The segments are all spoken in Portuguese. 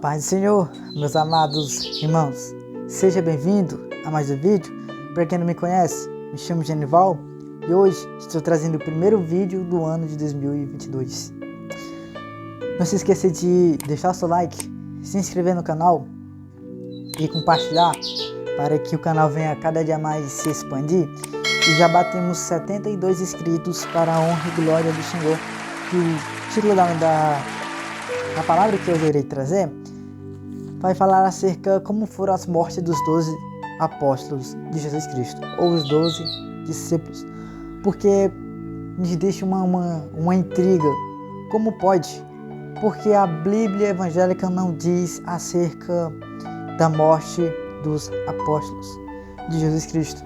A paz do Senhor, meus amados irmãos. Seja bem-vindo a mais um vídeo. Para quem não me conhece, me chamo Genival e hoje estou trazendo o primeiro vídeo do ano de 2022. Não se esqueça de deixar o seu like, se inscrever no canal e compartilhar para que o canal venha cada dia mais se expandir. E já batemos 72 inscritos para a honra e glória do Senhor. Que o título da palavra que eu irei trazer vai falar acerca como foram as mortes dos 12 apóstolos de Jesus Cristo, ou os 12 discípulos, porque nos deixa uma intriga. Como pode? Porque a Bíblia evangélica não diz acerca da morte dos apóstolos de Jesus Cristo.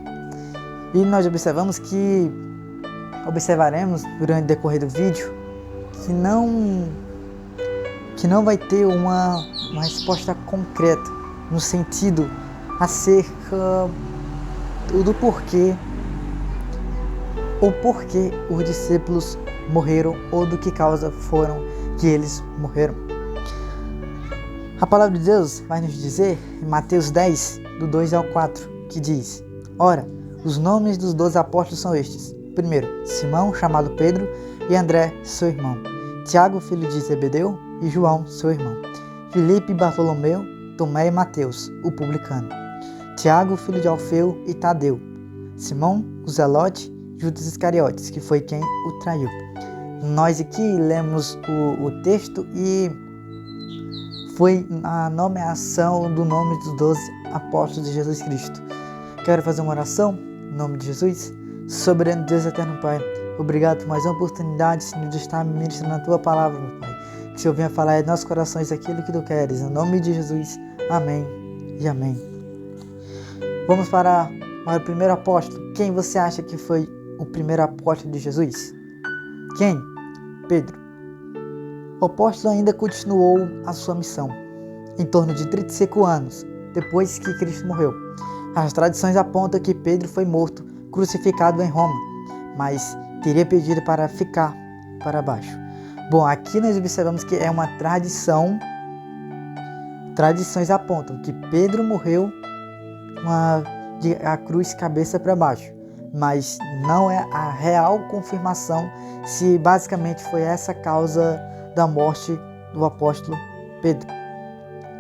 E nós observaremos durante o decorrer do vídeo que não vai ter uma resposta concreta no sentido acerca do porquê os discípulos morreram ou do que causa foram que eles morreram. A palavra de Deus vai nos dizer em Mateus 10, do 2 ao 4, que diz: Ora, os nomes dos 12 apóstolos são estes. Primeiro, Simão, chamado Pedro, e André, seu irmão. Tiago, filho de Zebedeu, e João, seu irmão. Filipe, Bartolomeu, Tomé e Mateus, o publicano. Tiago, filho de Alfeu, e Tadeu. Simão, o Zelote, Judas Iscariotes, que foi quem o traiu. Nós aqui lemos o texto e foi a nomeação do nome dos 12 apóstolos de Jesus Cristo. Quero fazer uma oração em nome de Jesus. Soberano Deus, eterno Pai, obrigado por mais uma oportunidade, Senhor, de estar ministrando a Tua palavra, meu Pai. Que o Senhor venha falar em nossos corações aquilo que Tu queres. Em nome de Jesus. Amém e amém. Vamos para o primeiro apóstolo. Quem você acha que foi o primeiro apóstolo de Jesus? Quem? Pedro. O apóstolo ainda continuou a sua missão em torno de 35 anos depois que Cristo morreu. As tradições apontam que Pedro foi morto, crucificado em Roma, mas teria pedido para ficar para baixo. Bom, aqui nós observamos que é uma tradição. Tradições apontam que Pedro morreu a cruz cabeça para baixo, mas não é a real confirmação se basicamente foi essa a causa da morte do apóstolo Pedro.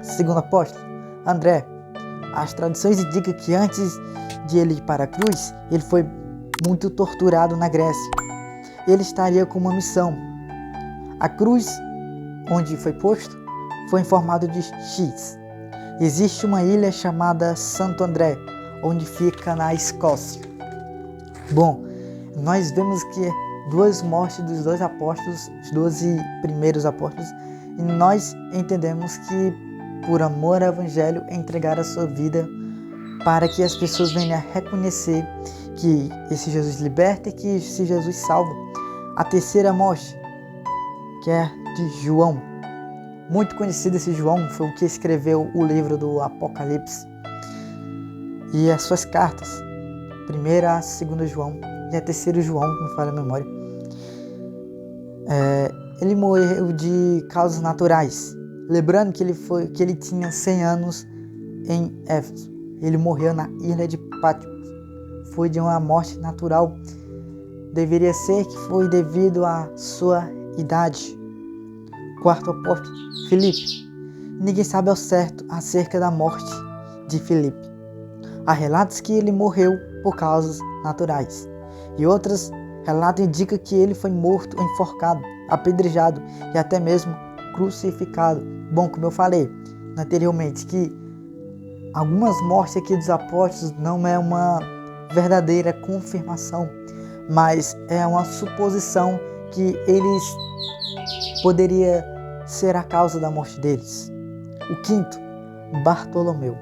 Segundo apóstolo, André. As tradições indicam que antes de ele ir para a cruz, ele foi muito torturado na Grécia. Ele estaria com uma missão. A cruz onde foi posto foi em formato de X. Existe uma ilha chamada Santo André, onde fica na Escócia. Bom, nós vemos que duas mortes dos 12 apóstolos, os 12 primeiros apóstolos, e nós entendemos que por amor ao Evangelho, entregar a sua vida para que as pessoas venham a reconhecer que esse Jesus liberta e que esse Jesus salva. A terceira morte, que é de João. Muito conhecido esse João, foi o que escreveu o livro do Apocalipse. E as suas cartas, primeira, a segunda João e a terceira João, não falha a memória. Ele morreu de causas naturais. Lembrando que ele tinha 100 anos em Éfeso. Ele morreu na ilha de Patmos. Foi de uma morte natural. Deveria ser que foi devido à sua idade. Quarto apóstolo, Filipe. Ninguém sabe ao certo acerca da morte de Filipe. Há relatos que ele morreu por causas naturais. E outros relatos indicam que ele foi morto, enforcado, apedrejado e até mesmo crucificado. Bom, como eu falei anteriormente, que algumas mortes aqui dos apóstolos não é uma verdadeira confirmação, mas é uma suposição que eles poderia ser a causa da morte deles. O quinto, Bartolomeu.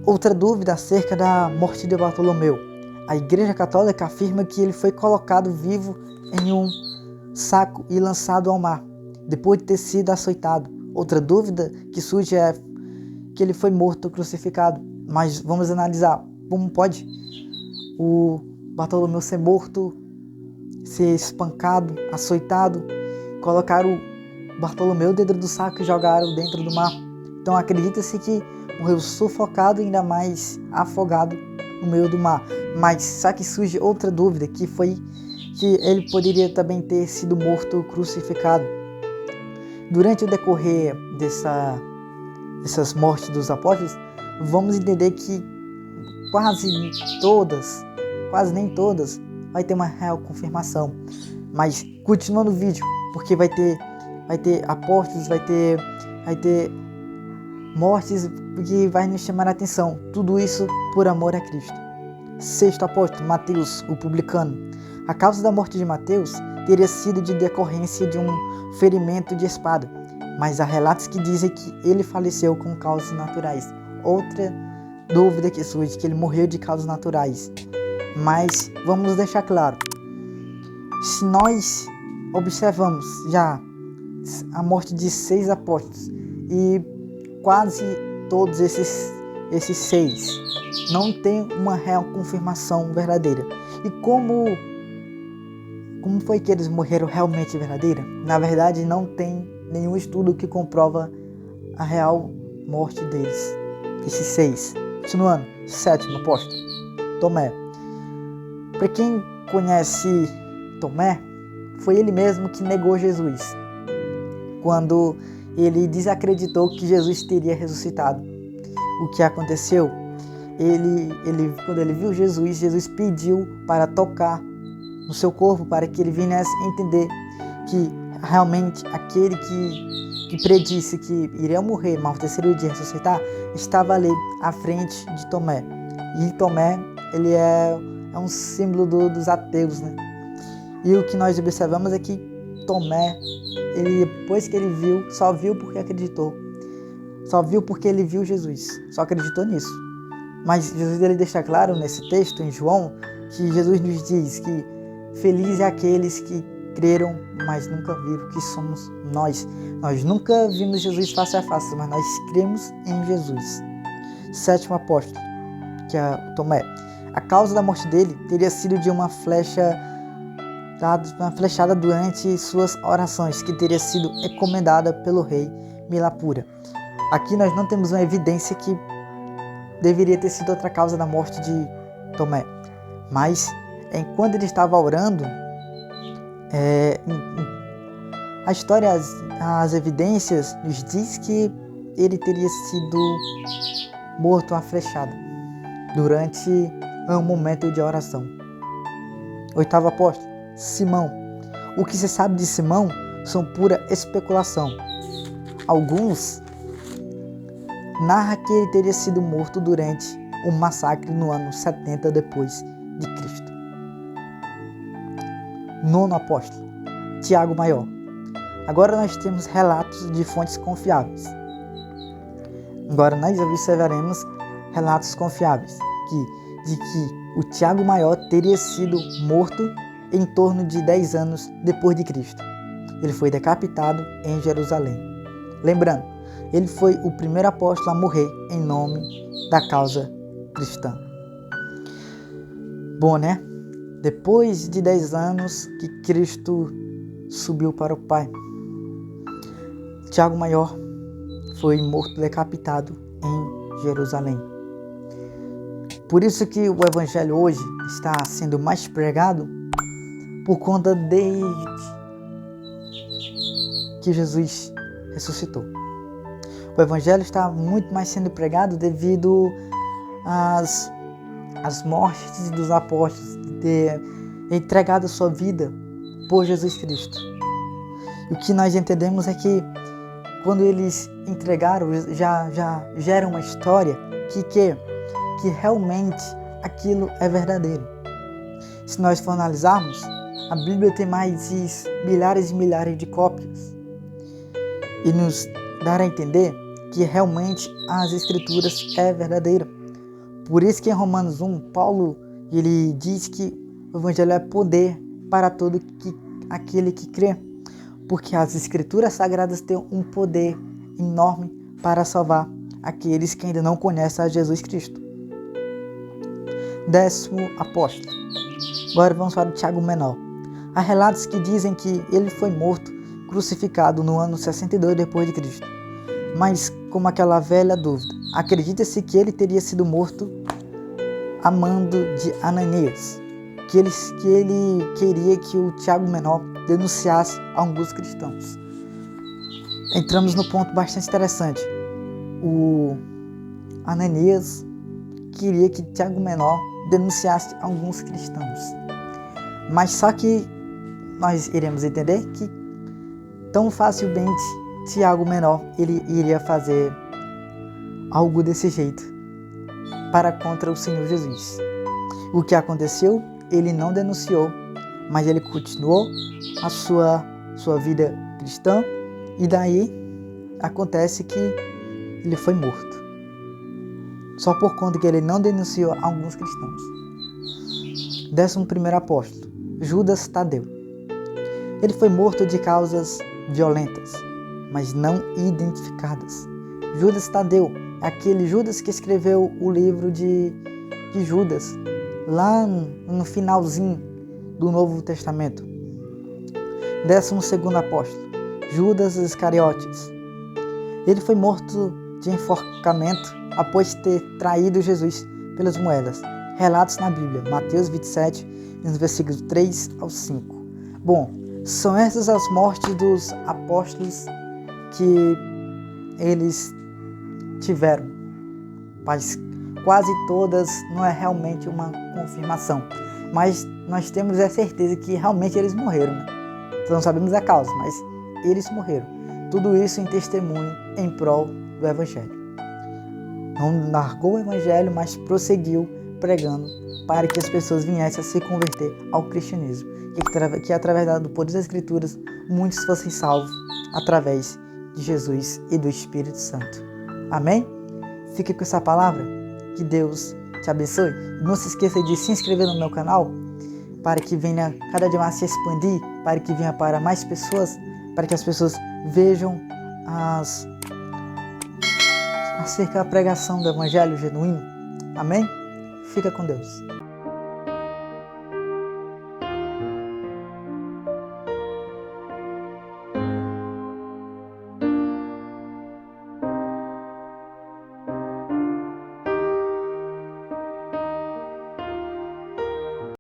Outra dúvida acerca da morte de Bartolomeu. A Igreja Católica afirma que ele foi colocado vivo em um saco e lançado ao mar, depois de ter sido açoitado. Outra dúvida que surge é que ele foi morto ou crucificado. Mas vamos analisar como pode o Bartolomeu ser morto, ser espancado, açoitado, colocaram Bartolomeu dentro do saco e jogaram dentro do mar. Então acredita-se que morreu sufocado e ainda mais afogado no meio do mar. Mas só que surge outra dúvida, que foi que ele poderia também ter sido morto crucificado. Durante o decorrer dessas mortes dos apóstolos, vamos entender que quase nem todas, vai ter uma real confirmação. Mas continuando o vídeo, porque vai ter apóstolos, vai ter mortes que vai nos chamar a atenção. Tudo isso por amor a Cristo. Sexto apóstolo, Mateus, o publicano. A causa da morte de Mateus teria sido de decorrência de um ferimento de espada, mas há relatos que dizem que ele faleceu com causas naturais. Outra dúvida que surge, que ele morreu de causas naturais. Mas vamos deixar claro, se nós observamos já a morte de 6 apóstolos e quase todos esses 6 não tem uma real confirmação verdadeira. E como foi que eles morreram realmente verdadeira? Na verdade, não tem nenhum estudo que comprova a real morte deles, esses 6. Continuando, 7º apóstolo, Tomé. Para quem conhece Tomé, foi ele mesmo que negou Jesus, quando ele desacreditou que Jesus teria ressuscitado. O que aconteceu? Quando ele viu Jesus pediu para tocar no seu corpo, para que ele viesse entender que realmente aquele que predisse que iria morrer, mas no terceiro dia ressuscitar, estava ali à frente de Tomé. E Tomé, ele é um símbolo dos ateus, né? E o que nós observamos é que Tomé, depois que ele viu, só viu porque acreditou. Só viu porque ele viu Jesus, só acreditou nisso. Mas Jesus ele deixa claro nesse texto, em João, que Jesus nos diz que feliz é aqueles que creram, mas nunca viram, que somos nós. Nós nunca vimos Jesus face a face, mas nós cremos em Jesus. 7º apóstolo, que é Tomé. A causa da morte dele teria sido de uma flechada durante suas orações, que teria sido encomendada pelo rei Milapura. Aqui nós não temos uma evidência que deveria ter sido outra causa da morte de Tomé. Mas, enquanto ele estava orando, a história, as evidências nos diz que ele teria sido morto a flechada durante um momento de oração. 8º apóstolo, Simão. O que se sabe de Simão são pura especulação. Alguns narram que ele teria sido morto durante um massacre no ano 70 depois de Cristo. 9º apóstolo, Tiago Maior. Agora nós temos relatos de fontes confiáveis. Agora nós observaremos relatos confiáveis de que o Tiago Maior teria sido morto em torno de 10 anos depois de Cristo. Ele foi decapitado em Jerusalém. Lembrando, ele foi o primeiro apóstolo a morrer em nome da causa cristã. Bom, né? Depois de 10 anos que Cristo subiu para o Pai, Tiago Maior foi morto, decapitado em Jerusalém. Por isso que o Evangelho hoje está sendo mais pregado, por conta desde que Jesus ressuscitou. O Evangelho está muito mais sendo pregado devido às mortes dos apóstolos, de ter entregado a sua vida por Jesus Cristo. E o que nós entendemos é que quando eles entregaram, já gera uma história que realmente aquilo é verdadeiro. Se nós for analisarmos, a Bíblia tem mais de milhares e milhares de cópias e nos dar a entender que realmente as Escrituras é verdadeira. Por isso que em Romanos 1, Paulo ele diz que o Evangelho é poder para todo aquele que crê, porque as Escrituras Sagradas têm um poder enorme para salvar aqueles que ainda não conhecem a Jesus Cristo. 10º apóstolo. Agora vamos para o Tiago Menor. Há relatos que dizem que ele foi morto crucificado no ano 62 depois de Cristo. Mas como aquela velha dúvida, acredita-se que ele teria sido morto a mando de Ananias, que ele queria que o Tiago Menor denunciasse alguns cristãos. Entramos no ponto bastante interessante. O Ananias queria que Tiago Menor denunciasse alguns cristãos. Mas só que nós iremos entender que tão facilmente Tiago Menor ele iria fazer algo desse jeito para contra o Senhor Jesus. O que aconteceu? Ele não denunciou, mas ele continuou a sua vida cristã, e daí acontece que ele foi morto. Só por conta que ele não denunciou alguns cristãos. 11º apóstolo, Judas Tadeu. Ele foi morto de causas violentas, mas não identificadas. Judas Tadeu é aquele Judas que escreveu o livro de Judas, lá no finalzinho do Novo Testamento. 12º apóstolo, Judas Iscariotes. Ele foi morto de enforcamento após ter traído Jesus pelas moedas. Relatos na Bíblia, Mateus 27, nos versículos 3 ao 5. Bom, são essas as mortes dos apóstolos que eles tiveram, mas quase todas não é realmente uma confirmação, mas nós temos a certeza que realmente eles morreram, né? Não sabemos a causa, mas eles morreram. Tudo isso em testemunho em prol do Evangelho. Não largou o Evangelho, mas prosseguiu pregando para que as pessoas viessem a se converter ao cristianismo, que através do poder das Escrituras muitos fossem salvos através de Jesus e do Espírito Santo. Amém? Fique com essa palavra. Que Deus te abençoe. Não se esqueça de se inscrever no meu canal para que venha cada dia mais se expandir, para que venha para mais pessoas, para que as pessoas vejam acerca da pregação do Evangelho genuíno. Amém? Fica com Deus.